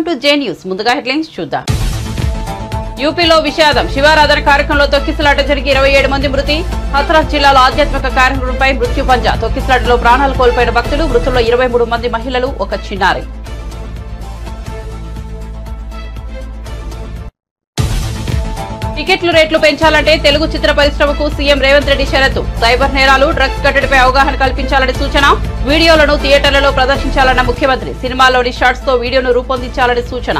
Welcome to J news. ముందుగా headlines చూద్దాం. యూపీలో విషాదం. శివారాధన కార్యక్రమంలో తొక్కిసలాట జరిగి 27 మంది మృతి. హత్రాస్ జిల్లాలో ఆధ్యాత్మిక కార్యక్రమంపై మృత్యు పంజా. తొక్కిసలాటలో ప్రాణాలు కోల్పోయిన భక్తులు. మృతుల్లో 23 మంది మహిళలు, ఒక చిన్నారి. టికెట్లు రేట్లు పెంచాలంటే తెలుగు చిత్ర పరిశ్రమకు సీఎం రేవంత్ రెడ్డి షరతు. సైబర్ నేరాలు, డ్రగ్స్ కట్టడిపై అవగాహన కల్పించాలని సూచన. వీడియోలను థియేటర్లలో ప్రదర్శించాలన్న ముఖ్యమంత్రి. సినిమాలోని షార్ట్స్ తో వీడియోను రూపొందించాలని సూచన.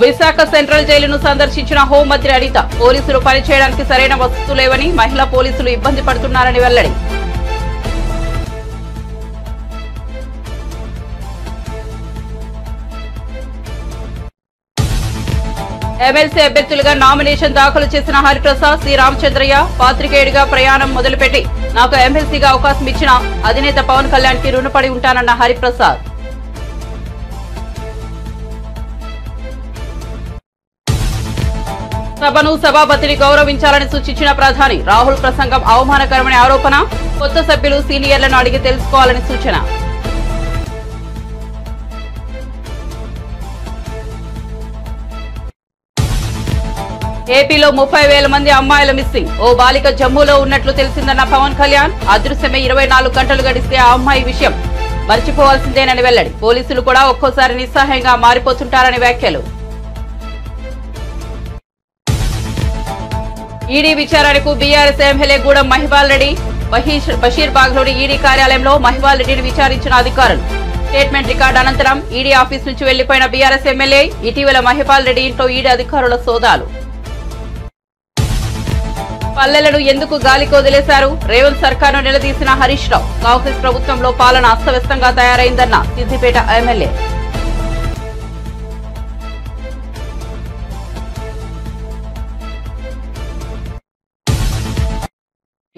విశాఖ సెంట్రల్ జైలును సందర్శించిన హోంమంత్రి అనిత. పోలీసులు పనిచేయడానికి సరైన వసతులు లేవని, మహిళా పోలీసులు ఇబ్బంది పడుతున్నారని వెల్లడి. ఎమ్మెల్సీ అభ్యర్థులుగా నామినేషన్ దాఖలు చేసిన హరిప్రసాద్, సి రామచంద్రయ్య పాత్రికేయుడిగా ప్రయాణం మొదలుపెట్టి నాకు ఎమ్మెల్సీగా అవకాశం ఇచ్చిన అధినేత పవన్ కళ్యాణ్ కి రుణపడి ఉంటానన్న హరిప్రసాద్. సభను, సభాపతిని గౌరవించాలని సూచించిన ప్రధాని. రాహుల్ ప్రసంగం అవమానకరమని ఆరోపణ. కొత్త సభ్యులు సీనియర్లను అడిగి తెలుసుకోవాలని సూచన. ఏపీలో 30,000 మంది అమ్మాయిలు మిస్సింగ్. ఓ బాలిక జమ్మూలో ఉన్నట్లు తెలిసిందన్న పవన్ కళ్యాణ్. అదృశ్యమే 24 గంటలు గడిస్తే ఆ అమ్మాయి విషయం మర్చిపోవాల్సిందేనని వెల్లడి. పోలీసులు కూడా ఒక్కోసారి నిస్సహాయంగా మారిపోతుంటారని వ్యాఖ్యలు. ఈడీ విచారణకు బీఆర్ఎస్ ఎమ్మెల్యే గూడెం మహిపాల్ రెడ్డి. బషీర్బాగ్లోని ఈడీ కార్యాలయంలో మహిపాల్ రెడ్డిని విచారించిన అధికారులు. స్టేట్మెంట్ రికార్డు అనంతరం ఈడీ ఆఫీస్ నుంచి వెళ్లిపోయిన బీఆర్ఎస్ ఎమ్మెల్యే. ఇటీవల మహిపాల్ రెడ్డి ఇంట్లో ఈడీ అధికారుల సోదాలు. పల్లెలను ఎందుకు గాలికి వదిలేశారు? రేవంత్ సర్కార్ను నిలదీసిన హరీష్ రావు. కాంగ్రెస్ ప్రభుత్వంలో పాలన అస్తవ్యస్తంగా తయారైందన్న సిద్దిపేట ఎమ్మెల్యే.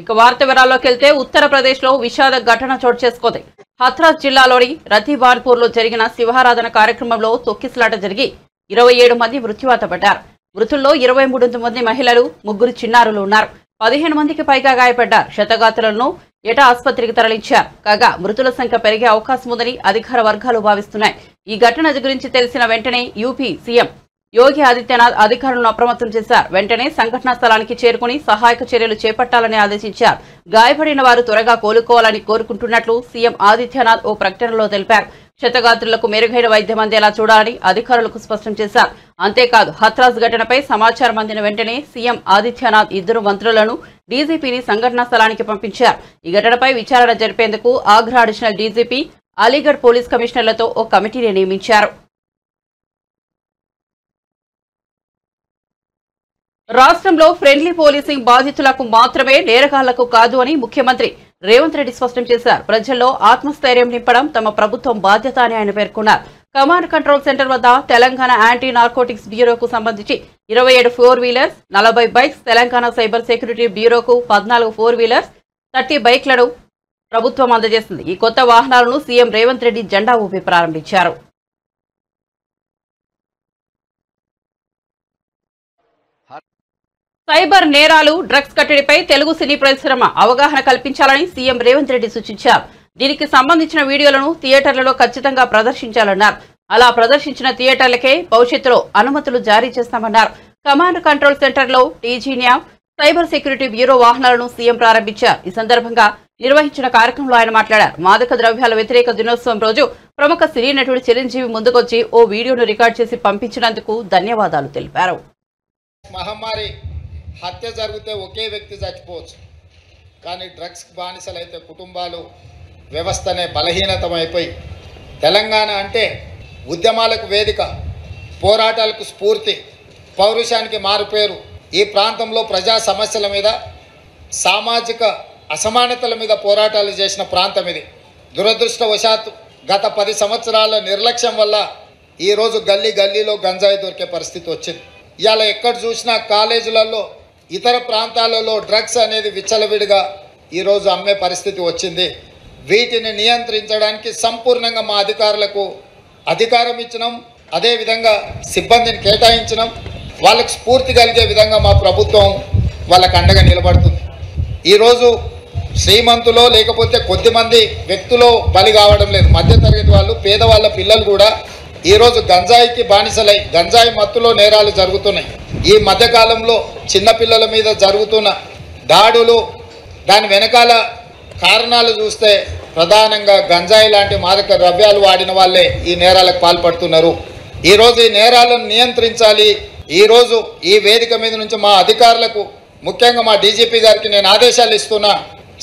ఇక వార్త వివరాల్లోకి వెళ్తే ఉత్తరప్రదేశ్ లో విషాద ఘటన చోటు చేసుకుంది. హత్రాస్ జిల్లాలోని రతీబాన్పూర్ లో జరిగిన శివారాధన కార్యక్రమంలో తొక్కిసలాట జరిగి 27 మంది మృత్యువాత పడ్డారు. మృతుల్లో 23 మంది మహిళలు, 3 చిన్నారులు ఉన్నారు. 15 మందికి పైగా గాయపడ్డారు. క్షతగాత్రులను ఏటా ఆసుపత్రికి తరలించారు. కాగా మృతుల సంఖ్య పెరిగే అవకాశం ఉందని అధికార వర్గాలు భావిస్తున్నాయి. ఈ ఘటన గురించి తెలిసిన వెంటనే యూపీ సీఎం యోగి ఆదిత్యనాథ్ అధికారులను అప్రమత్తం చేశారు. వెంటనే సంఘటనా స్థలానికి చేరుకుని సహాయక చర్యలు చేపట్టాలని ఆదేశించారు. గాయపడిన వారు త్వరగా కోలుకోవాలని కోరుకుంటున్నట్లు సీఎం ఆదిత్యనాథ్ ఓ ప్రకటనలో తెలిపారు. క్షతగాత్రులకు మెరుగైన వైద్యం అందేలా చూడాలని అధికారులకు స్పష్టం చేశారు. అంతేకాదు హత్రాస్ ఘటనపై సమాచారం అందిన వెంటనే సీఎం ఆదిత్యనాథ్ 2 మంత్రులను, డీజీపీని సంఘటనా స్థలానికి పంపించారు. ఈ ఘటనపై విచారణ జరిపేందుకు Agra additional DGP, Aligarh police కమిషనర్లతో ఓ కమిటీని నియమించారు. రాష్ట్రంలో ఫ్రెండ్లీ పోలీసింగ్ బాధితులకు మాత్రమే, నేరగాళ్లకు కాదు అని ముఖ్యమంత్రి రేవంత్ రెడ్డి స్పష్టం చేశారు. ప్రజల్లో ఆత్మస్థైర్యం నింపడం తమ ప్రభుత్వం బాధ్యత అని ఆయన పేర్కొన్నారు. కమాండ్ కంట్రోల్ సెంటర్ వద్ద తెలంగాణ యాంటీ నార్కోటిక్స్ బ్యూరోకు సంబంధించి 27 4 wheelers, 40 bikes, Telangana cyber security బ్యూరోకు 14 4 వీలర్స్, 30 బైక్లను ప్రభుత్వం అందజేసింది. ఈ కొత్త వాహనాలను సీఎం రేవంత్ రెడ్డి జెండా ఊపి ప్రారంభించారు. సైబర్ నేరాలు, డ్రగ్స్ కట్టడిపై తెలుగు సినీ పరిశ్రమ అవగాహన కల్పించాలని సీఎం రేవంత్ రెడ్డి సూచించారు. దీనికి సంబంధించిన వీడియోలను థియేటర్లలో ఖచ్చితంగా ప్రదర్శించాలన్నారు. అలా ప్రదర్శించిన థియేటర్లకే భవిష్యత్తులో అనుమతులు జారీ చేస్తామన్నారు. కమాండ్ కంట్రోల్ సెంటర్లో టీజీన్యా సైబర్ సెక్యూరిటీ బ్యూరో వాహనాలను సీఎం ప్రారంభించారు. ఈ సందర్భంగా నిర్వహించిన కార్యక్రమంలో ఆయన మాట్లాడారు. మాదక ద్రవ్యాల వ్యతిరేక దినోత్సవం రోజు ప్రముఖ సినీ నటుడు చిరంజీవి ముందుకొచ్చి ఓ వీడియోను రికార్డ్ చేసి పంపించినందుకు ధన్యవాదాలు తెలిపారు. మహమ్మారి హత్య జరిగితే ఒకే వ్యక్తి చచ్చిపోవచ్చు, కానీ డ్రగ్స్ బానిసలైతే కుటుంబాలు, వ్యవస్థనే బలహీనతమైపోయి, తెలంగాణ అంటే ఉద్యమాలకు వేదిక, పోరాటాలకు స్ఫూర్తి, పౌరుషానికి మారుపేరు. ఈ ప్రాంతంలో ప్రజా సమస్యల మీద, సామాజిక అసమానతల మీద పోరాటాలు చేసిన ప్రాంతం ఇది. దురదృష్టవశాత్తు గత 10 సంవత్సరాల నిర్లక్ష్యం వల్ల ఈరోజు గల్లీ గల్లీలో గంజాయి దొరికే పరిస్థితి వచ్చింది. ఇవాళ ఎక్కడ చూసినా కాలేజీలలో, ఇతర ప్రాంతాలలో డ్రగ్స్ అనేది విచ్చలవిడిగా ఈరోజు అమ్మే పరిస్థితి వచ్చింది. వీటిని నియంత్రించడానికి సంపూర్ణంగా మా అధికారులకు అధికారం ఇచ్చినాం. అదేవిధంగా సిబ్బందిని కేటాయించినాం. వాళ్ళకు స్ఫూర్తి కలిగే విధంగా మా ప్రభుత్వం వాళ్ళకు అండగా నిలబడుతుంది. ఈరోజు శ్రీమంతులో లేకపోతే కొద్దిమంది వ్యక్తులు బలి కావడం లేదు. మధ్యతరగతి వాళ్ళు, పేదవాళ్ళ పిల్లలు కూడా ఈరోజు గంజాయికి బానిసలై గంజాయి మత్తులో నేరాలు జరుగుతున్నాయి. ఈ మధ్యకాలంలో చిన్నపిల్లల మీద జరుగుతున్న దాడులు, దాని వెనకాల కారణాలు చూస్తే ప్రధానంగా గంజాయి లాంటి మాదక ద్రవ్యాలు వాడిన వాళ్ళే ఈ నేరాలకు పాల్పడుతున్నారు. ఈరోజు ఈ నేరాలను నియంత్రించాలి. ఈరోజు ఈ వేదిక మీద నుంచి మా అధికారులకు, ముఖ్యంగా మా డీజీపీ గారికి నేను ఆదేశాలు ఇస్తున్నా.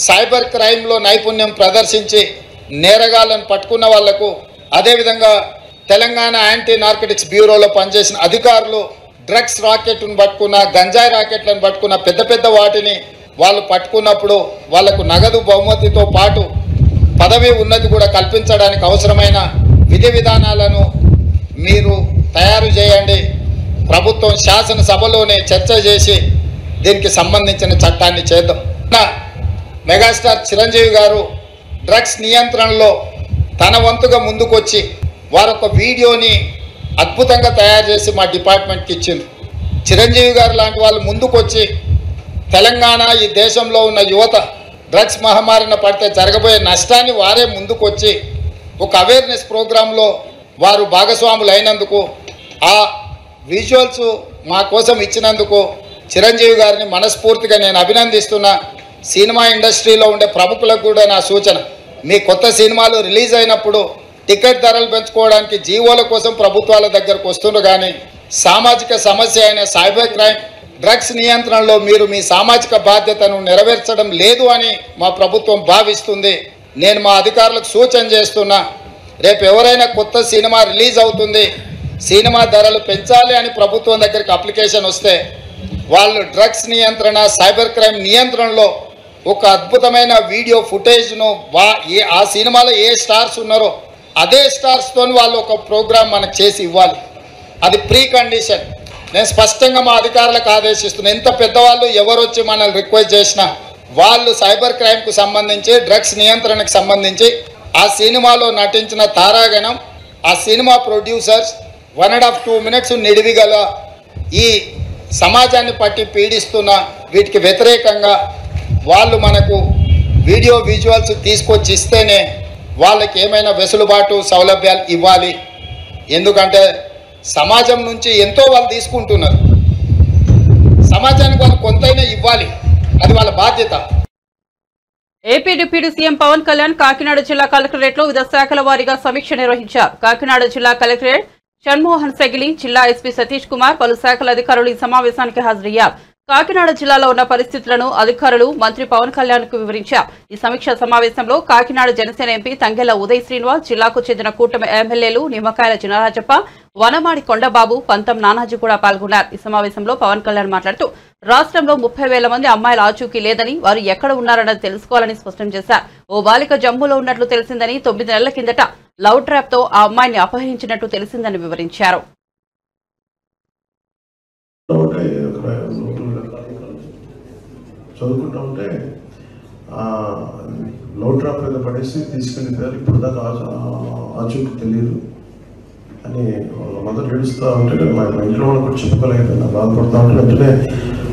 సైబర్ క్రైమ్లో నైపుణ్యం ప్రదర్శించి నేరగాళ్లను పట్టుకున్న వాళ్లకు, అదేవిధంగా తెలంగాణ యాంటీ నార్కటిక్స్ బ్యూరోలో పనిచేసిన అధికారులు డ్రగ్స్ రాకెట్లను పట్టుకున్న, గంజాయి రాకెట్లను పట్టుకున్న, పెద్ద పెద్ద వాటిని వాళ్ళు పట్టుకున్నప్పుడు వాళ్లకు నగదు బహుమతితో పాటు పదవి ఉన్నతి కూడా కల్పించడానికి అవసరమైన విధి విధానాలను మీరు తయారు చేయండి. ప్రభుత్వం శాసనసభలోనే చర్చ చేసి దీనికి సంబంధించిన చట్టాన్ని చేద్దాం. మెగాస్టార్ చిరంజీవి గారు డ్రగ్స్ నియంత్రణలో తన వంతుగా ముందుకొచ్చి వారొక వీడియోని అద్భుతంగా తయారు చేసి మా డిపార్ట్మెంట్కి ఇచ్చింది. చిరంజీవి గారు లాంటి వాళ్ళు ముందుకొచ్చి తెలంగాణ, ఈ దేశంలో ఉన్న యువత డ్రగ్స్ మహమ్మారిన పడితే జరగబోయే నష్టాన్ని వారే ముందుకొచ్చి ఒక అవేర్నెస్ ప్రోగ్రాంలో వారు భాగస్వాములు అయినందుకు, ఆ విజువల్స్ మా కోసం ఇచ్చినందుకు చిరంజీవి గారిని మనస్ఫూర్తిగా నేను అభినందిస్తున్నా. సినిమా ఇండస్ట్రీలో ఉండే ప్రముఖులకు కూడా నా సూచన, మీ కొత్త సినిమాలు రిలీజ్ అయినప్పుడు టికెట్ ధరలు పెంచుకోవడానికి జీవోల కోసం ప్రభుత్వాల దగ్గరకు వస్తున్నారు, కానీ సామాజిక సమస్య అయిన సైబర్ క్రైమ్, డ్రగ్స్ నియంత్రణలో మీరు మీ సామాజిక బాధ్యతను నెరవేర్చడం లేదు అని మా ప్రభుత్వం భావిస్తుంది. నేను మా అధికారులకు సూచన చేస్తున్నా, రేపు ఎవరైనా కొత్త సినిమా రిలీజ్ అవుతుంది, సినిమా ధరలు పెంచాలి అని ప్రభుత్వం దగ్గరికి అప్లికేషన్ వస్తే వాళ్ళు డ్రగ్స్ నియంత్రణ, సైబర్ క్రైమ్ నియంత్రణలో ఒక అద్భుతమైన వీడియో ఫుటేజ్ను ఆ సినిమాలో ఏ స్టార్స్ ఉన్నారో అదే స్టార్స్తో వాళ్ళు ఒక ప్రోగ్రాం మనకు చేసి ఇవ్వాలి. అది ప్రీ కండిషన్. నేను స్పష్టంగా మా అధికారులకు ఆదేశిస్తున్నాను. ఎంత పెద్దవాళ్ళు ఎవరు వచ్చి మనల్ని రిక్వెస్ట్ చేసినా వాళ్ళు సైబర్ క్రైమ్కు సంబంధించి, డ్రగ్స్ నియంత్రణకు సంబంధించి ఆ సినిమాలో నటించిన తారాగణం, ఆ సినిమా ప్రొడ్యూసర్స్ 1.5-2 minutes నిడివిగల ఈ సమాజాన్ని పట్టి పీడిస్తున్న వీటికి వ్యతిరేకంగా వాళ్ళు మనకు వీడియో విజువల్స్ తీసుకొచ్చి ఇస్తేనే వాళ్ళకి ఏమైనా వెసులుబాటు, సౌలభ్యాలు ఇవ్వాలి. ఎందుకంటే సమాజం నుంచి ఎంతో వాళ్ళు తీసుకుంటున్నారు, సమాజానికి వాళ్ళు కొంతైనా ఇవ్వాలి, అది వాళ్ళ బాధ్యత. AP deputy CM Pawan Kalyan Kakinada జిల్లా కలెక్టరేట్లో వివిధ శాఖల వారీగా సమీక్ష నిర్వహించారు. కాకినాడ జిల్లా కలెక్టరేట్ షణ్మోహన్ సెగిలి, జిల్లా ఎస్పీ సతీష్ కుమార్, పలు శాఖల అధికారులు ఈ సమావేశానికి హాజరయ్యారు. కాకినాడ జిల్లాలో ఉన్న పరిస్థితులను అధికారులు మంత్రి పవన్ కళ్యాణ్ కు వివరించారు. ఈ సమీక్షా సమావేశంలో కాకినాడ జనసేన ఎంపీ తంగెళ్ల ఉదయ్ శ్రీనివాస్, జిల్లాకు చెందిన కూటమి ఎమ్మెల్యేలు నిమ్మకాయల చినరాజప్ప, వనమాడి కొండబాబు, పంతం నానాజీ కూడా పాల్గొన్నారు. ఈ సమావేశంలో పవన్ కళ్యాణ్ మాట్లాడుతూ రాష్ట్రంలో 30,000 మంది అమ్మాయిల ఆచూకీ లేదని, వారు ఎక్కడ ఉన్నారన్నది తెలుసుకోవాలని స్పష్టం చేశారు. ఓ బాలిక జమ్మూలో ఉన్నట్లు తెలిసిందని, 9 నెలల కిందట లవ్ ట్రాప్ తో ఆ అమ్మాయిని అపహరించినట్టు తెలిసిందని వివరించారు. చదువుకుంటూ ఉంటే లవ్ ట్రాప్ మీద పడేసి తీసుకెళ్ళిపోయారు, ఇప్పుడు దాకా ఆచూకీ తెలియదు అని వాళ్ళ మదర్ ఏడుస్తూ ఉంటే మా ఇంట్లో వాళ్ళకి కూడా చెప్పుకోలేకపోయినా బాధపడుతూ ఉంటే వెంటనే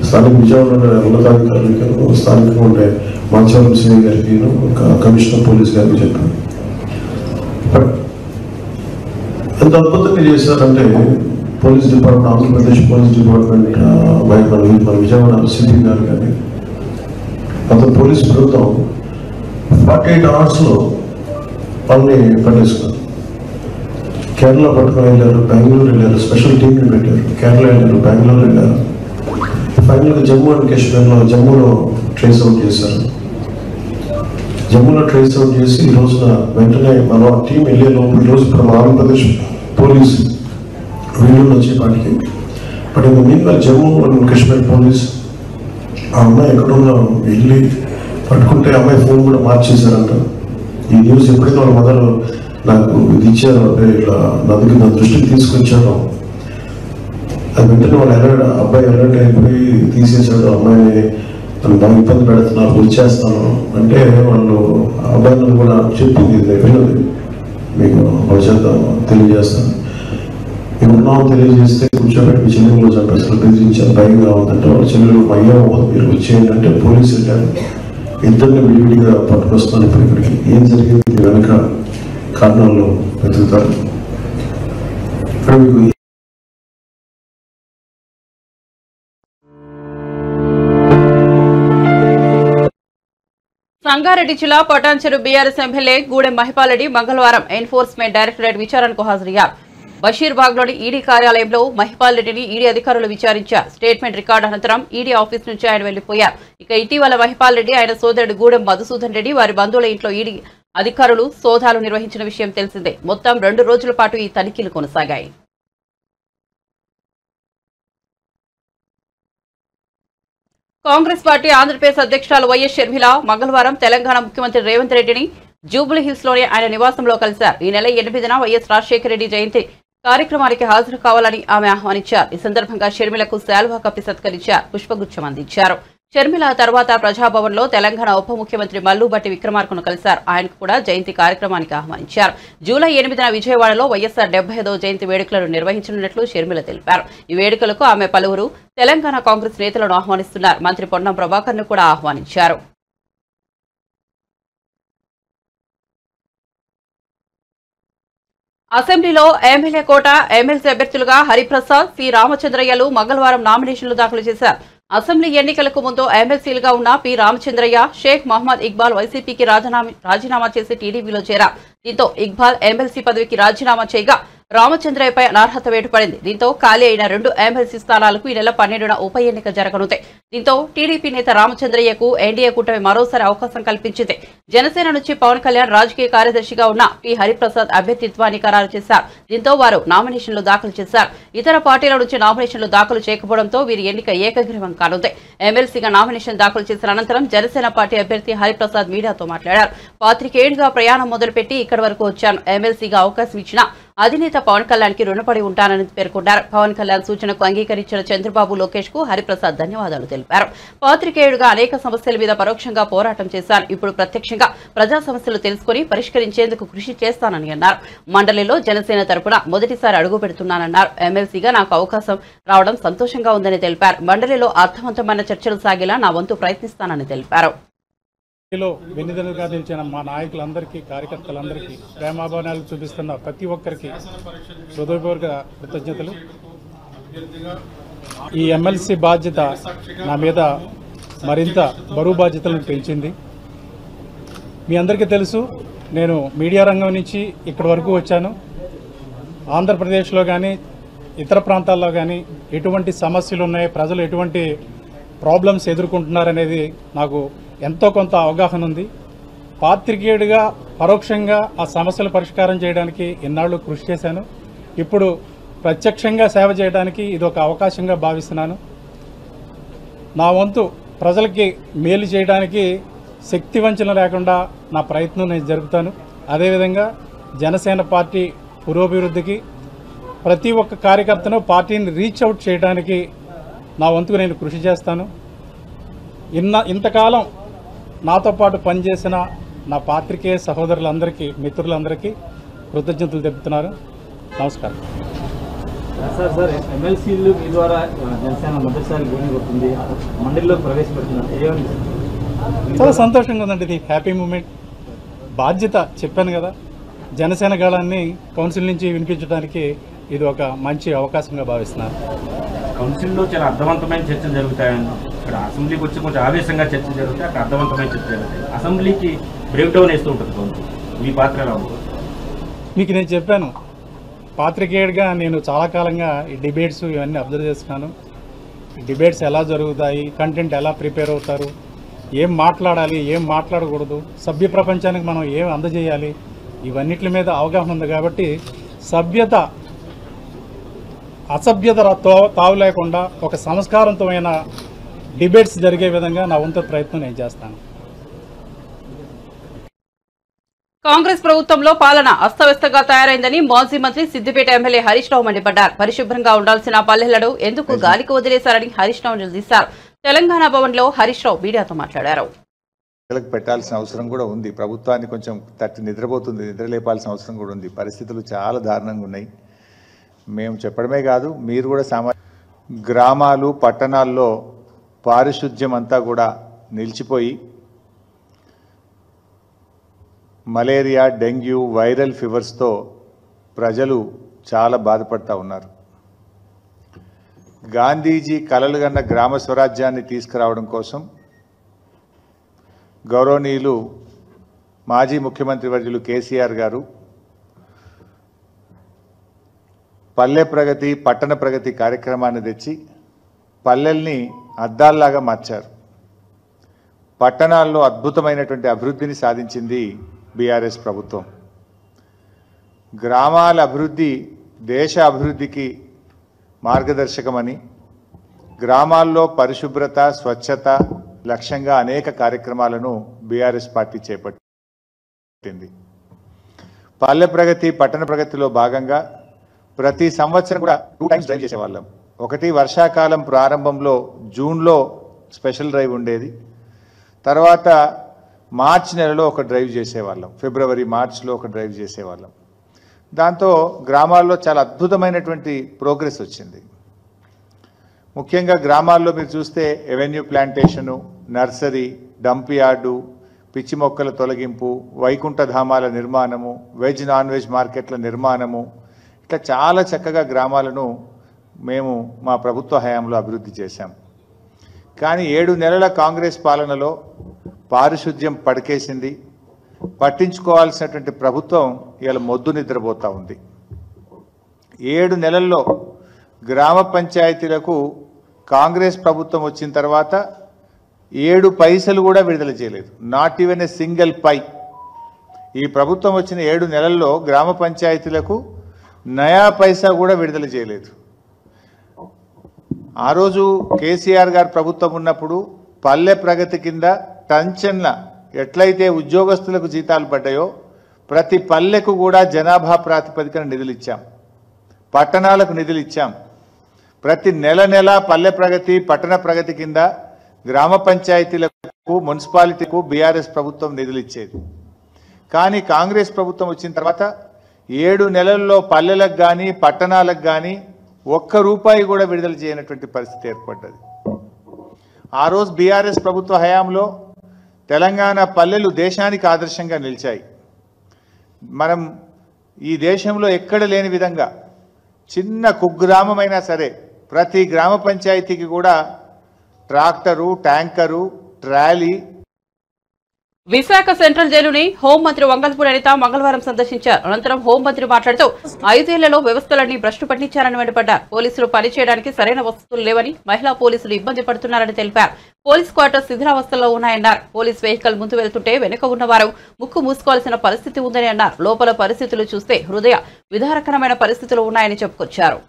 స్థానిక విజయవాడ ఉన్నతాధికారులకి, స్థానికంగా ఉండే మాచవరం సిఐ గారికి, కమిషనర్ పోలీస్ గారికి చెప్పాను. బట్ ఎంత అద్భుతంగా చేశారంటే police department, Andhra Pradesh police department, మన విజయవాడ సిపి గారు కానీ మొత్తం పోలీస్ బృందం 48 hours వాళ్ళని పట్టేసుకున్నారు. కేరళ పట్టుకొని వెళ్ళారు, బెంగళూరు వెళ్ళారు, స్పెషల్ టీంని పెట్టారు. కేరళ వెళ్ళారు, బెంగళూరు వెళ్ళారు, ఫైనల్గా జమ్మూ అండ్ కాశ్మీర్లో జమ్మూలో ట్రేస్ అవుట్ చేశారు. జమ్మూలో ట్రేస్ అవుట్ చేసి ఈ రోజున వెంటనే మనం ఆ టీం వెళ్ళే లోపు ఈరోజు ఇప్పుడు మన ఆంధ్రప్రదేశ్ పోలీస్ వీళ్ళలో వచ్చేపాటికి బట్ ఇంకా mean Jammu and Kashmir police ఆ అమ్మాయి ఎక్కడున్నా వెళ్ళి పట్టుకుంటే అమ్మాయి ఫోన్ కూడా మార్చేశారంట. ఈ న్యూస్ ఎప్పుడైతే వాళ్ళ మదర్ నాకు ఇది ఇచ్చారో, అంటే ఇట్లా నా దృష్టికి తీసుకొచ్చారో, అది వెంటనే వాళ్ళు అబ్బాయి అలర్ట్ అయిపోయి తీసేశాడు. అమ్మాయిని నన్ను బాగా ఇబ్బంది పెడుతున్నారు, వచ్చేస్తాను అంటే వాళ్ళు అబ్బాయిని కూడా చెప్పింది, విన్నది మీకు భవిష్యత్తు తెలియజేస్తాను, ఇప్పుడున్నావు తెలియజేస్తే కూర్చోబెట్టి మీ చెల్లెలు చంపేస్తారు, బెదిరించారు, భయంగా ఉందంటే వాళ్ళ చెల్లెలు అయ్యా మీరు వచ్చేయండి అంటే పోలీసు వెళ్ళారు. ఇద్దరిని విడివిడిగా పట్టుకొస్తున్నారు. ఇప్పుడు ఇక్కడికి ఏం జరిగింది వెనక కారణాలను వెతుకుతారు. ఇక్కడ మీకు సంగారెడ్డి జిల్లా పటాన్చెరు బీఆర్ఎస్ ఎమ్మెల్యే గూడెం మహిపాల్ రెడ్డి మంగళవారం ఎన్ఫోర్స్మెంట్ డైరెక్టరేట్ విచారణకు హాజరయ్యారు. బషీర్బాగ్లోని ఈడీ కార్యాలయంలో మహిపాల్ రెడ్డిని ఈడీ అధికారులు విచారించారు. స్టేట్మెంట్ రికార్డు అనంతరం ఈడీ ఆఫీస్ నుంచి ఆయన వెళ్లిపోయారు. ఇక ఇటీవల మహిపాల్ రెడ్డి ఆయన సోదరుడు గూడెం మధుసూదన్ రెడ్డి వారి బంధువుల ఇంట్లో ఈడీ అధికారులు సోదాలు నిర్వహించిన విషయం తెలిసిందే. మొత్తం 2 రోజుల పాటు ఈ తనిఖీలు కొనసాగాయి. కాంగ్రెస్ పార్టీ ఆంధ్రప్రదేశ్ అధ్యక్షురాలు వైఎస్ షర్మిల మంగళవారం తెలంగాణ ముఖ్యమంత్రి రేవంత్ రెడ్డిని జూబ్లీహిల్స్ లోని ఆయన నివాసంలో కలిశారు. ఈ నెల 8న వైఎస్ రాజశేఖర రెడ్డి జయంతి కార్యక్రమానికి హాజరు కావాలని ఆమె ఆహ్వానించారు. ఈ సందర్భంగా షర్మిలకు శాల్వా కప్పి సత్కరించారు, పుష్పగుచ్చం అందించారు. షర్మిల తర్వాత ప్రజాభవన్ లో తెలంగాణ ఉప ముఖ్యమంత్రి మల్లుబట్టి విక్రమార్కను కలిశారు. ఆయనకు కూడా జయంతి కార్యక్రమానికి ఆహ్వానించారు. జూలై 8న విజయవాడలో వైఎస్ఆర్ 75వ జయంతి వేడుకలను నిర్వహించనున్నట్లు షర్మిల తెలిపారు. ఈ వేడుకలకు ఆమె పలువురు తెలంగాణ కాంగ్రెస్ నేతలను ఆహ్వానిస్తున్నారు. మంత్రి పొన్నం ప్రభాకర్ ను కూడా ఆహ్వానించారు. అసెంబ్లీలో ఎమ్మెల్యే కోట ఎమ్మెల్సీ అభ్యర్థులుగా హరిప్రసాద్, సి రామచంద్రయ్యలు మంగళవారం నామినేషన్లు దాఖలు చేశారు. అసెంబ్లీ ఎన్నికలకు ముందు ఎమ్మెల్సీలుగా ఉన్న పి రామచంద్రయ్య, షేక్ మహమ్మద్ ఇక్బాల్ వైసీపీకి రాజీనామా చేసి టీడీపీలో చేరారు. దీంతో ఇక్బాల్ ఎమ్మెల్సీ పదవికి రాజీనామా చేయగా రామచంద్రయ్యపై అనర్హత వేటు పడింది. దీంతో ఖాళీ అయిన 2 ఎమ్మెల్సీ స్థానాలకు ఈ నెల 12న ఉప ఎన్నిక జరగనుంది. దీంతో టీడీపీ నేత రామచంద్రయ్యకు ఎన్డీఏ కూటమి మరోసారి అవకాశం కల్పించింది. జనసేన నుంచి పవన్ కళ్యాణ్ రాజకీయ కార్యదర్శిగా ఉన్న పి హరిప్రసాద్ అభ్యర్థిత్వాన్ని ఖరారు చేశారు. దీంతో వారు నామినేషన్లు దాఖలు చేశారు. ఇతర పార్టీల నుంచి నామినేషన్లు దాఖలు చేయకపోవడంతో వీరి ఎన్నిక ఏకగ్రీవం కానుంది. ఎమ్మెల్సీగా నామినేషన్ దాఖలు చేసిన అనంతరం జనసేన పార్టీ అభ్యర్థి హరిప్రసాద్ మీడియాతో మాట్లాడారు. 4 ఏళ్లుగా ప్రయాణం మొదలుపెట్టి ఇక్కడి వరకు వచ్చాను. ఎమ్మెల్సీగా అవకాశం ఇచ్చిన అధినేత పవన్ కళ్యాణ్ కి రుణపడి ఉంటానని పేర్కొన్నారు. పవన్ కళ్యాణ్ సూచనకు అంగీకరించిన చంద్రబాబు, లోకేష్ కు హరిప్రసాద్ ధన్యవాదాలు తెలిపారు. 4 ఏళ్లుగా అనేక సమస్యల మీద పరోక్షంగా పోరాటం చేశారు. ఇప్పుడు ప్రత్యక్షంగా ప్రజా సమస్యలు తెలుసుకుని పరిష్కరించేందుకు కృషి చేస్తానని అన్నారు. మండలిలో జనసేన తరపున మొదటిసారి అడుగు పెడుతున్నానన్నారు. ఎమ్మెల్సీగా నాకు అవకాశం రావడం సంతోషంగా ఉందని తెలిపారు. మండలిలో అర్థవంతమైన చర్చలు సాగేలా నా వంతు ప్రయత్నిస్తానని తెలిపారు. వెన్నిదలుగా నిలిచిన మా నాయకులందరికీ, కార్యకర్తలందరికీ, ప్రేమాభావాలు చూపిస్తున్న ప్రతి ఒక్కరికి హృదయపూర్వక కృతజ్ఞతలు. ఈ ఎమ్మెల్సీ బాధ్యత నా మీద మరింత బరువు బాధ్యతలను పెంచింది. మీ అందరికీ తెలుసు, నేను మీడియా రంగం నుంచి ఇక్కడి వరకు వచ్చాను. ఆంధ్రప్రదేశ్లో కానీ ఇతర ప్రాంతాల్లో కానీ ఎటువంటి సమస్యలు ఉన్నాయి, ప్రజలు ఎటువంటి ప్రాబ్లమ్స్ ఎదుర్కొంటున్నారనేది నాకు ఎంతో కొంత అవగాహన ఉంది. పాత్రికేయుడిగా పరోక్షంగా ఆ సమస్యలు పరిష్కారం చేయడానికి ఎన్నాళ్ళు కృషి చేశాను. ఇప్పుడు ప్రత్యక్షంగా సేవ చేయడానికి ఇది ఒక అవకాశంగా భావిస్తున్నాను. నా వంతు ప్రజలకి మేలు చేయడానికి శక్తి వంచన లేకుండా నా ప్రయత్నం నేను జరుపుతాను. అదేవిధంగా జనసేన పార్టీ పురోభివృద్ధికి, ప్రతి ఒక్క కార్యకర్తను పార్టీని రీచ్ అవుట్ చేయడానికి నా వంతుకు నేను కృషి చేస్తాను. ఇంతకాలం నాతో పాటు పనిచేసిన నా పాత్రికేయ సహోదరులందరికీ, మిత్రులందరికీ కృతజ్ఞతలు తెలుపుతున్నారు. నమస్కారం. సార్ ఎమ్మెల్సీలు మీ ద్వారా జనసేన మొదటిసారి గోని కొడుతుంది, మండలిలో ప్రవేశపెడుతున్నారు. చాలా సంతోషంగా ఉందండి. ఇది హ్యాపీ మూమెంట్. బాధ్యత చెప్పాను కదా, జనసేన గాళాన్ని కౌన్సిల్ నుంచి వినిపించడానికి ఇది ఒక మంచి అవకాశంగా భావిస్తున్నాను. కౌన్సిల్లో చాలా అర్థవంతమైన చర్చలు జరుగుతాయండి. ఇక్కడ అసెంబ్లీకి వచ్చి కొంచెం ఆవేశంగా చర్చలు జరుగుతాయి, అక్కడ అర్థవంతమైన చర్చలు జరుగుతాయి. అసెంబ్లీకి బ్రేక్ డౌన్ వేస్తూ ఉంటుంది కౌన్సిల్. మీ పాత్ర ఎలా ఉంటుంది? మీకు నేను చెప్పాను, పాత్రికేయుడిగా నేను చాలా కాలంగా ఈ డిబేట్స్ ఇవన్నీ అబ్జర్వ్ చేస్తున్నాను. ఈ డిబేట్స్ ఎలా జరుగుతాయి, కంటెంట్ ఎలా ప్రిపేర్ అవుతారు, ఏం మాట్లాడాలి, ఏం మాట్లాడకూడదు, సభ్య ప్రపంచానికి మనం ఏం అందజేయాలి, ఇవన్నిటి మీద అవగాహన ఉంది. కాబట్టి సభ్యత అసభ్యత తావు లేకుండా ఒక సంస్కారవంతమైన డిబేట్స్ జరిగే విధంగా నా వంతు ప్రయత్నం నేను చేస్తాను. కాంగ్రెస్ ప్రభుత్వంలో పాలన అస్తవ్యస్తంగా తయారైందని మాజీ మంత్రి సిద్దిపేట ఎమ్మెల్యే హరీష్ రావు మండిపడ్డారు. పరిశుభ్రంగా ఉండాల్సిన పల్లెలను ఎందుకు గాలికి వదిలేశారని హరీష్ రావు నిలదీశారు. తెలంగాణ భవన్ లో హరీష్ రావు మీడియాతో మాట్లాడారు. పెట్టాల్సిన అవసరం కూడా ఉంది. ప్రభుత్వాన్ని కొంచెం తట్టి నిద్రపోతుంది, నిద్రలేపాల్సిన అవసరం కూడా ఉంది. పరిస్థితులు చాలా దారుణంగా ఉన్నాయి. మేము చెప్పడమే కాదు, మీరు కూడా గ్రామాలు పట్టణాల్లో పారిశుద్ధ్యం అంతా కూడా నిలిచిపోయి మలేరియా, డెంగ్యూ, వైరల్ ఫీవర్స్తో ప్రజలు చాలా బాధపడుతూ ఉన్నారు. గాంధీజీ కలలుగన్న గ్రామ స్వరాజ్యాన్ని తీసుకురావడం కోసం గౌరవనీయులు మాజీ ముఖ్యమంత్రి వర్యులు కేసీఆర్ గారు పల్లె ప్రగతి, పట్టణ ప్రగతి కార్యక్రమాన్ని తెచ్చి పల్లెల్ని అద్దాల్లాగా మార్చారు. పట్టణాల్లో అద్భుతమైనటువంటి అభివృద్ధిని సాధించింది బీఆర్ఎస్ ప్రభుత్వం. గ్రామాల అభివృద్ధి దేశ అభివృద్ధికి మార్గదర్శకమని గ్రామాల్లో పరిశుభ్రత, స్వచ్ఛత లక్ష్యంగా అనేక కార్యక్రమాలను బీఆర్ఎస్ పార్టీ చేపట్టింది. పల్లె ప్రగతి, పట్టణ ప్రగతిలో భాగంగా ప్రతి సంవత్సరం కూడా 2 టైమ్స్ డ్రైవ్ చేసేవాళ్ళం. ఒకటి వర్షాకాలం ప్రారంభంలో జూన్లో స్పెషల్ డ్రైవ్ ఉండేది. తర్వాత మార్చి నెలలో ఒక డ్రైవ్ చేసేవాళ్ళం. ఫిబ్రవరి, మార్చిలో ఒక డ్రైవ్ చేసేవాళ్ళం. దాంతో గ్రామాల్లో చాలా అద్భుతమైనటువంటి ప్రోగ్రెస్ వచ్చింది. ముఖ్యంగా గ్రామాల్లో మీరు చూస్తే avenue plantation, nursery, dump yard, పిచ్చి మొక్కల తొలగింపు, వైకుంఠధామాల నిర్మాణము, వెజ్ నాన్ వెజ్ మార్కెట్ల నిర్మాణము, ఇట్లా చాలా చక్కగా గ్రామాలను మేము మా ప్రభుత్వ హయాంలో అభివృద్ధి చేశాం. కానీ 7 నెలల కాంగ్రెస్ పాలనలో పారిశుద్ధ్యం పడకేసింది. పట్టించుకోవాల్సినటువంటి ప్రభుత్వం ఇవాళ మొద్దు నిద్రపోతూ ఉంది. 7 నెలల్లో గ్రామ పంచాయతీలకు కాంగ్రెస్ ప్రభుత్వం వచ్చిన తర్వాత 7 పైసలు కూడా విడుదల చేయలేదు. నాట్ ఈవెన్ ఏ సింగిల్ పై. ఈ ప్రభుత్వం వచ్చిన 7 నెలల్లో గ్రామ పంచాయతీలకు నయా పైసా కూడా విడుదల చేయలేదు. ఆ రోజు కేసీఆర్ గారు ప్రభుత్వం ఉన్నప్పుడు పల్లె ప్రగతి కింద టంచన్ల ఎట్లయితే ఉద్యోగస్తులకు జీతాలు పడ్డాయో ప్రతి పల్లెకు కూడా జనాభా ప్రాతిపదికన నిధులు ఇచ్చాం. పట్టణాలకు నిధులు ఇచ్చాం. ప్రతి నెల పల్లె ప్రగతి, పట్టణ ప్రగతి కింద గ్రామ పంచాయతీలకు, మున్సిపాలిటీకు బీఆర్ఎస్ ప్రభుత్వం నిధులు ఇచ్చేది. కానీ కాంగ్రెస్ ప్రభుత్వం వచ్చిన తర్వాత 7 నెలల్లో పల్లెలకు కానీ పట్టణాలకు కానీ ₹1 కూడా విడుదల చేయనటువంటి పరిస్థితి ఏర్పడ్డది. ఆ రోజు బీఆర్ఎస్ ప్రభుత్వ హయాంలో తెలంగాణ పల్లెలు దేశానికి ఆదర్శంగా నిలిచాయి. మనం ఈ దేశంలో ఎక్కడ లేని విధంగా చిన్న కుగ్రామమైనా సరే ప్రతి గ్రామ పంచాయతీకి కూడా tractor, tanker, trolley. Visakha central జైలుని హోంమంత్రి వంగల్పూడి అనిత మంగళవారం సందర్శించారు. అనంతరం హోంమంత్రి మాట్లాడుతూ 5 ఏళ్లలో వ్యవస్థలన్నీ భ్రష్టు పట్టించారని మండిపడ్డారు. పోలీసులు పనిచేయడానికి సరైన వసతులు లేవని, మహిళా పోలీసులు ఇబ్బంది పడుతున్నారని తెలిపారు. పోలీస్ క్వార్టర్స్ శిథిలావస్థలో ఉన్నాయన్నారు. పోలీస్ వెహికల్ ముందు వెళ్తుంటే వెనుక ఉన్నవారు ముక్కు మూసుకోవాల్సిన పరిస్థితి ఉందని అన్నారు. లోపల పరిస్థితులు చూస్తే హృదయ విదారకరమైన పరిస్థితులు ఉన్నాయని చెప్పుకొచ్చారు.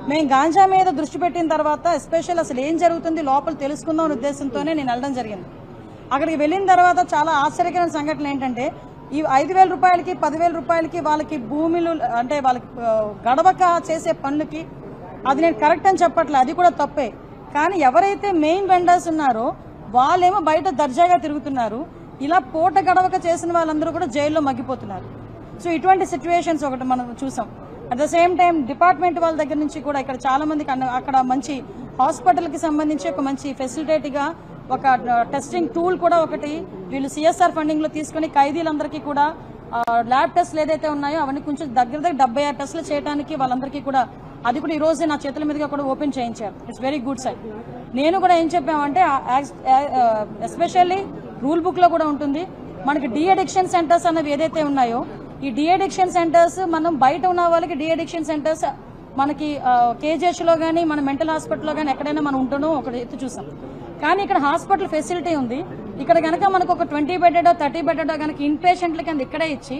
మేము గాంజా మీద దృష్టి పెట్టిన తర్వాత ఎస్పెషల్ అసలు ఏం జరుగుతుంది లోపల తెలుసుకుందాం అనే ఉద్దేశంతోనే నేను వెళ్ళడం జరిగింది. అక్కడికి వెళ్ళిన తర్వాత చాలా ఆశ్చర్యకరమైన సంఘటన ఏంటంటే ఈ 5,000 రూపాయలకి 10,000 రూపాయలకి వాళ్ళకి భూములు అంటే వాళ్ళకి గడవక చేసే పనులకి అది నేను కరెక్ట్ అని చెప్పట్లే, అది కూడా తప్పే. కానీ ఎవరైతే మెయిన్ వెండర్స్ ఉన్నారో వాళ్ళేమో బయట దర్జాగా తిరుగుతున్నారు. ఇలా పూట గడవక చేసిన వాళ్ళందరూ కూడా జైల్లో మగ్గిపోతున్నారు. సో ఇటువంటి సిచ్యువేషన్స్ ఒకటి మనం చూసాం. At the same time department వాళ్ళ దగ్గర నుంచి కూడా ఇక్కడ చాలా మందికి అక్కడ మంచి హాస్పిటల్ కి సంబంధించి ఒక మంచి ఫెసిలిటేట్గా ఒక టెస్టింగ్ టూల్ కూడా ఒకటి వీళ్ళు సిఎస్ఆర్ ఫండింగ్ లో తీసుకుని ఖైదీలందరికీ కూడా ల్యాబ్ టెస్ట్లు ఏదైతే ఉన్నాయో అవన్నీ కొంచెం దగ్గర 76 టెస్టులు చేయడానికి వాళ్ళందరికీ కూడా అది కూడా ఈ రోజే నా చేతుల మీదుగా కూడా ఓపెన్ చేయించారు. It's very good sign. నేను కూడా ఏం చెప్పామంటే ఎస్పెషల్లీ రూల్ బుక్ లో కూడా ఉంటుంది మనకి డీ అడిక్షన్ సెంటర్స్ అన్నవి ఏదైతే ఉన్నాయో ఈ డీ అడిక్షన్ సెంటర్స్ మనం బయట ఉన్న వాళ్ళకి డీ అడిక్షన్ సెంటర్స్ మనకి కేజీహెచ్ లో కానీ మన మెంటల్ హాస్పిటల్లో కానీ ఎక్కడైనా మనం ఉంటున్నాం ఒకటి ఎత్తు చూసాం. కానీ ఇక్కడ హాస్పిటల్ ఫెసిలిటీ ఉంది. ఇక్కడ కనుక మనకు ఒక 20 బెడెడో 30 బెడెడో కనుక ఇన్ పేషెంట్ల కింద ఇక్కడే ఇచ్చి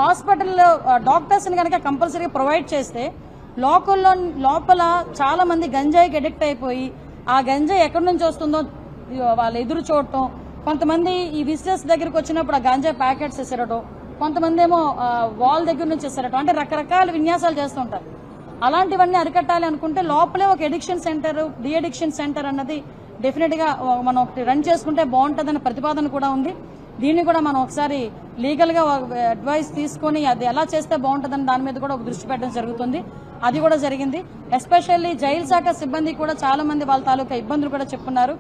హాస్పిటల్లో డాక్టర్స్ ని కనుక కంపల్సరీగా ప్రొవైడ్ చేస్తే లోపల చాలా మంది గంజాయికి అడిక్ట్ అయిపోయి ఆ గంజాయి ఎక్కడి నుంచి వస్తుందో వాళ్ళు ఎదురు చూడటం, కొంతమంది ఈ విజిటర్స్ దగ్గరకు వచ్చినప్పుడు ఆ గంజాయి ప్యాకెట్స్ ఇసరటం, కొంతమంది ఏమో వాల్ దగ్గర నుంచి ఇసరటం, అంటే రకరకాల విన్యాసాలు చేస్తుంటారు. అలాంటివన్నీ అరికట్టాలి అనుకుంటే లోపలే ఒక addiction centre, de addiction centre అన్నది డెఫినెట్ గా మనం రన్ చేసుకుంటే బాగుంటుందన్న ప్రతిపాదన కూడా ఉంది. దీన్ని కూడా మనం ఒకసారి లీగల్ గా అడ్వైస్ తీసుకుని అది ఎలా చేస్తే బాగుంటుందని దాని మీద కూడా ఒక దృష్టి పెట్టడం జరుగుతుంది. అది కూడా జరిగింది. ఎస్పెషల్లీ జైలు శాఖ సిబ్బంది కూడా చాలా మంది వాళ్ళ తాలూకా ఇబ్బందులు కూడా చెప్పున్నారు.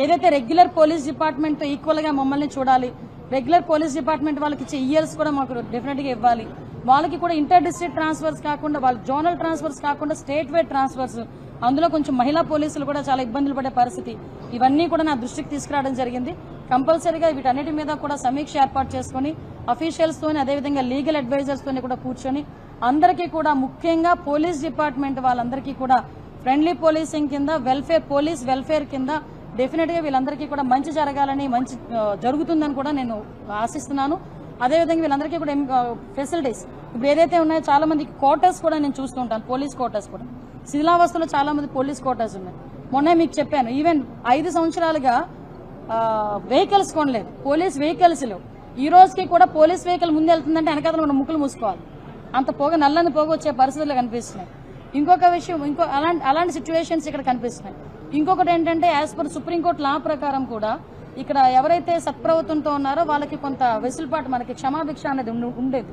ఏదైతే రెగ్యులర్ పోలీస్ డిపార్ట్మెంట్ తో ఈక్వల్ గా మమ్మల్ని చూడాలి, రెగ్యులర్ పోలీస్ డిపార్ట్మెంట్ వాళ్ళకి ఇచ్చే ఇయర్స్ కూడా మాకు డెఫినెట్ గా ఇవ్వాలి. వాళ్ళకి కూడా ఇంటర్ డిస్ట్రిక్ట్ ట్రాన్స్ఫర్స్ కాకుండా, వాళ్ళ జోనల్ ట్రాన్స్ఫర్స్ కాకుండా స్టేట్ వైడ్ ట్రాన్స్ఫర్స్, అందులో కొంచెం మహిళా పోలీసులు కూడా చాలా ఇబ్బందులు పడే పరిస్థితి, ఇవన్నీ కూడా నా దృష్టికి తీసుకురావడం జరిగింది. కంపల్సరీగా వీటన్నిటి మీద కూడా సమీక్ష ఏర్పాటు చేసుకుని అఫీషియల్స్ తోని, అదేవిధంగా లీగల్ అడ్వైజర్స్ తోని కూడా కూర్చొని అందరికీ కూడా, ముఖ్యంగా పోలీస్ డిపార్ట్మెంట్ వాళ్ళందరికీ కూడా ఫ్రెండ్లీ పోలీసింగ్ కింద, పోలీస్ వెల్ఫేర్ కింద డెఫినెట్ గా వీళ్ళందరికీ కూడా మంచి జరగాలని, మంచి జరుగుతుందని కూడా నేను ఆశిస్తున్నాను. అదేవిధంగా వీళ్ళందరికీ కూడా ఫెసిలిటీస్ ఇప్పుడు ఏదైతే ఉన్నాయో, చాలా మందికి క్వార్టర్స్ కూడా నేను చూస్తుంటాను, పోలీస్ క్వార్టర్స్ కూడా శిథిలావస్థలో చాలా మంది పోలీస్ క్వార్టర్స్ ఉన్నాయి. మొన్నే మీకు చెప్పాను, ఈవెన్ 5 సంవత్సరాలుగా వెహికల్స్ కొనలేదు, పోలీస్ వెహికల్స్ లేవు. ఈ రోజుకి కూడా పోలీస్ వెహికల్ ముందు వెళ్తుందంటే వెనకాల మన ముక్కులు మూసుకోవాలి, అంత పొగ, నల్లని పొగ వచ్చే పరిస్థితులు కనిపిస్తున్నాయి. ఇంకొక విషయం, అలాంటి సిచ్యువేషన్స్ ఇక్కడ కనిపిస్తున్నాయి. ఇంకొకటి ఏంటంటే, యాజ్ పర్ సుప్రీంకోర్టు లా ప్రకారం కూడా ఇక్కడ ఎవరైతే సత్ప్రవర్తనతో ఉన్నారో వాళ్ళకి కొంత వెసులుబాటు, మనకి క్షమాభిక్ష అనేది ఉండేది.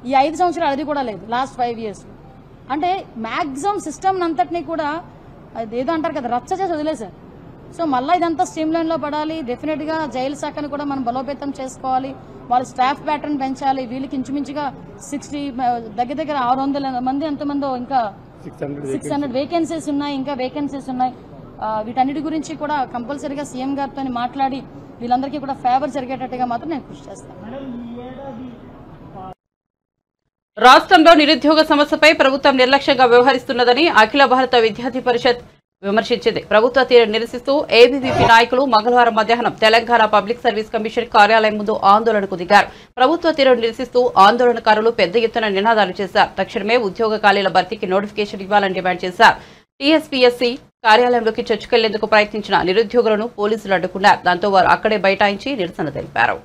ఈ 5 సంవత్సరాలు అది కూడా లేదు, లాస్ట్ 5 years. అంటే మాక్సిమం సిస్టమ్ అంతటినీ కూడా ఏదో అంటారు కదా, రచ్చ చేసి వదిలేశారు. సో మళ్ళీ ఇదంతా స్ట్రీమ్ లైన్ లో పడాలి. డెఫినెట్ గా జైలు శాఖను కూడా మనం బలోపేతం చేసుకోవాలి, వాళ్ళ స్టాఫ్ ప్యాటర్న్ పెంచాలి. వీళ్ళకి ఇంచుమించుగా 60 దగ్గర 600 మంది ఎంతమందో, ఇంకా 600 వేకెన్సీస్ ఉన్నాయి, ఇంకా వేకెన్సీస్ ఉన్నాయి. వీటన్నిటి గురించి కూడా కంపల్సరీగా సీఎం గారితో మాట్లాడి వీళ్ళందరికీ కూడా ఫేవర్ జరిగేటట్టుగా మాత్రం నేను కృషి చేస్తాను. రాష్ట్రంలో నిరుద్యోగ సమస్యపై ప్రభుత్వం నిర్లక్ష్యంగా వ్యవహరిస్తున్నదని అఖిల భారత విద్యార్థి పరిషత్ విమర్శించింది. ప్రభుత్వ తీరు నిరసిస్తూ ఏబీవీపీ నాయకులు మంగళవారం మధ్యాహ్నం తెలంగాణ పబ్లిక్ సర్వీస్ కమిషన్ కార్యాలయం ముందు ఆందోళనకు దిగారు. ప్రభుత్వ తీరు నిరసిస్తూ ఆందోళనకారులు పెద్ద ఎత్తున నినాదాలు చేశారు. తక్షణమే ఉద్యోగ ఖాళీల భర్తీకి నోటిఫికేషన్ ఇవ్వాలని డిమాండ్ చేశారు. టీఎస్పీఎస్సీ కార్యాలయంలోకి చొచ్చుకెళ్లేందుకు ప్రయత్నించిన నిరుద్యోగులను పోలీసులు అడ్డుకున్నారు. దాంతో వారు అక్కడే బైఠాయించి నిరసన తెలిపారు.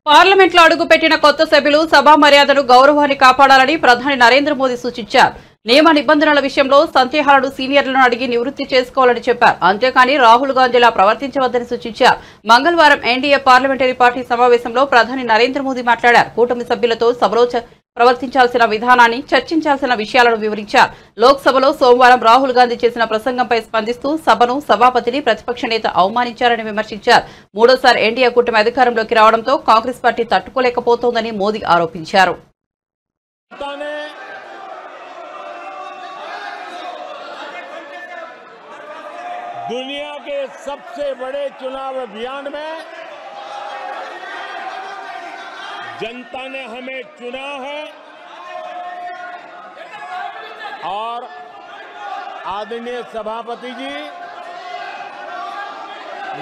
పార్లమెంట్లో అడుగుపెట్టిన కొత్త సభ్యులు సభా మర్యాదను, గౌరవాన్ని కాపాడాలని ప్రధాని నరేంద్ర మోదీ సూచించారు. నియమ నిబంధనల విషయంలో సందేహాలను సీనియర్లను అడిగి నివృత్తి చేసుకోవాలని చెప్పారు. అంతేకాని రాహుల్ గాంధీలా ప్రవర్తించవద్దని సూచించారు. మంగళవారం ఎన్డీఏ పార్లమెంటరీ పార్టీ సమావేశంలో ప్రధాని నరేంద్ర మోదీ మాట్లాడారు. కూటమి సభ్యులతో సభలో ప్రవర్తించాల్సిన విధానాన్ని, చర్చించాల్సిన విషయాలను వివరించారు. లోక్సభలో సోమవారం రాహుల్ గాంధీ చేసిన ప్రసంగంపై స్పందిస్తూ సభను, సభాపతిని ప్రతిపక్ష నేత అవమానించారని విమర్శించారు. మూడోసారి ఎన్డీఏ కూటమి అధికారంలోకి రావడంతో కాంగ్రెస్ పార్టీ తట్టుకోలేకపోతోందని మోదీ ఆరోపించారు. दुनिया के सबसे बड़े चुनाव अभियान में जनता ने हमें चुना है और आदरणीय सभापति जी,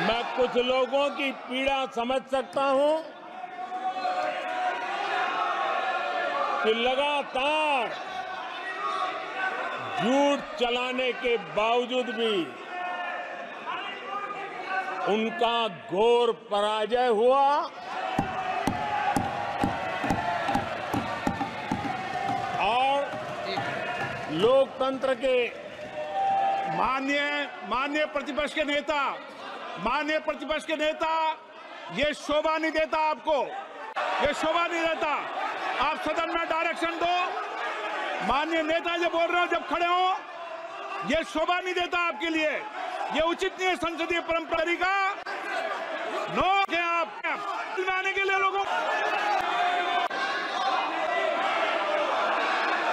मैं कुछ लोगों की पीड़ा समझ सकता हूं कि लगातार झूठ चलाने के बावजूद भी उनका घोर पराजय हुआ और लोकतंत्र के माननीय प्रतिपक्ष के नेता ये शोभा नहीं देता आपको, ये शोभा नहीं देता। आप सदन में डायरेक्शन दो, माननीय नेता जो बोल रहे हो जब खड़े हो, ये शोभा नहीं देता आपके लिए, ये उचित नहीं है संसदीय परंपरा का। नो क्या आप आने के लिए लोगों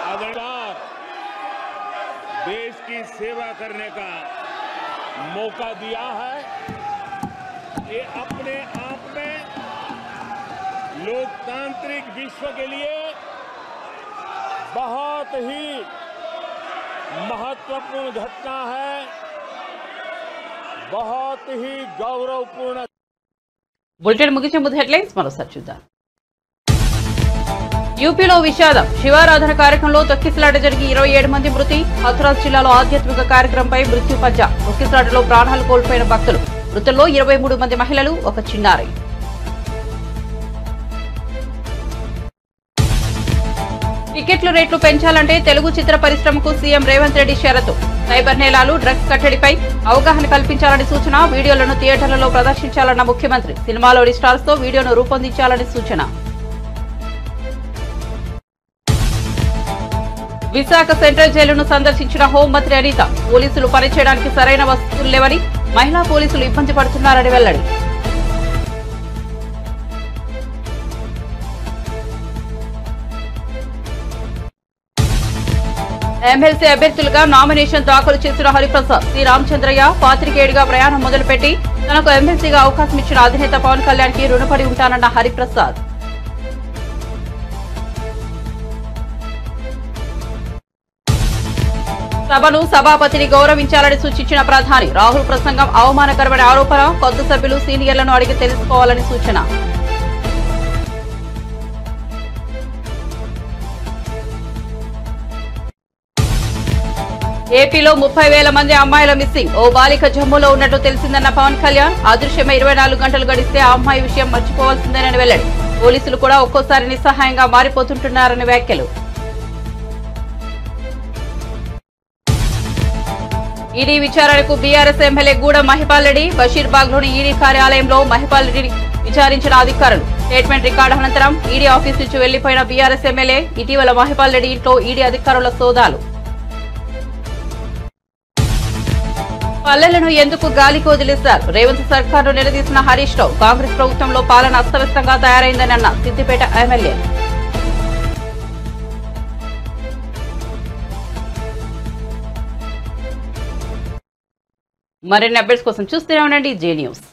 आदरणीय देश की सेवा करने का मौका दिया है। ये अपने आप में लोकतांत्रिक विश्व के लिए बहुत ही महत्वपूर्ण घटना है, बहुत ही गौरवपूर्ण బులెటిన్ ముగించే ముందు హెడ్లైన్స్ మరోసారి చూద్దాం. యూపీలో విషాదం. శివారాధన కార్యక్రమంలో తొక్కిసలాట జరిగి 27 మంది మృతి. హథ్రాస్ జిల్లాలో ఆధ్యాత్మిక కార్యక్రమంపై మృత్యు పంజా. తొక్కిసలాటలో ప్రాణాలు కోల్పోయిన భక్తులు. మృతుల్లో 23 మంది మహిళలు, ఒక చిన్నారి. టికెట్ల రేట్లు పెంచాలంటే తెలుగు చిత్ర పరిశ్రమకు సీఎం రేవంత్ రెడ్డి షరతు. సైబర్ నేరాలు, డ్రగ్స్ కట్టడిపై అవగాహన కల్పించాలని సూచన. వీడియోలను థియేటర్లలో ప్రదర్శించాలన్న ముఖ్యమంత్రి. సినిమాలోని స్టార్స్ తో వీడియోను రూపొందించాలని సూచన. విశాఖ సెంట్రల్ జైలును సందర్శించిన హోంమంత్రి అనిత. పోలీసులు పనిచేయడానికి సరైన వసతులు లేవని, మహిళా పోలీసులు ఇబ్బంది పడుతున్నారని వెల్లడి. ఎమ్మెల్సీ అభ్యర్థులుగా నామినేషన్ దాఖలు చేసిన హరిప్రసాద్. శ్రీ రామచంద్రయ్య పాత్రికేయుడిగా ప్రయాణం మొదలుపెట్టి తనకు ఎమ్మెల్సీగా అవకాశం ఇచ్చిన అధినేత పవన్ కళ్యాణ్ కి రుణపడి ఉంటానన్న హరిప్రసాద్. సభను సభాపతిని గౌరవించాలని సూచించిన ప్రధాని. రాహుల్ ప్రసంగం అవమానకరమైన ఆరోపణ. కొత్త సభ్యులు సీనియర్లను అడిగి తెలుసుకోవాలని సూచన. ఏపీలో 30,000 మంది అమ్మాయిల మిస్సింగ్. ఓ బాలిక జమ్మూలో ఉన్నట్టు తెలిసిందన్న పవన్ కళ్యాణ్. అదృశ్యమై 24 గంటలు గడిస్తే ఆ అమ్మాయి విషయం మర్చిపోవాల్సిందేనని వెల్లడి. పోలీసులు కూడా ఒక్కోసారి నిస్సహాయంగా మారిపోతుంటున్నారని వ్యాఖ్యలు. ఈడీ విచారణకు బీఆర్ఎస్ ఎమ్మెల్యే గూడెం మహిపాల్ రెడ్డి. బషీర్బాగ్ లోని ఈడీ కార్యాలయంలో మహిపాల్ రెడ్డిని విచారించిన అధికారులు. స్టేట్మెంట్ రికార్డు అనంతరం ఈడీ ఆఫీస్ నుంచి వెళ్లిపోయిన బీఆర్ఎస్ ఎమ్మెల్యే. ఇటీవల మహిపాల్ రెడ్డి ఇంట్లో ఈడీ అధికారుల సోదాలు. పల్లెలను ఎందుకు గాలికి వదిలేశారు? రేవంత్ సర్కార్ను నిలదీసిన హరీష్ రావు. కాంగ్రెస్ ప్రభుత్వంలో పాలన అస్తవ్యస్తంగా తయారైందని అన్న సిద్దిపేట ఎమ్మెల్యే. మరిన్ని అప్డేట్స్ కోసం చూస్తూనే ఉండండి జే న్యూస్.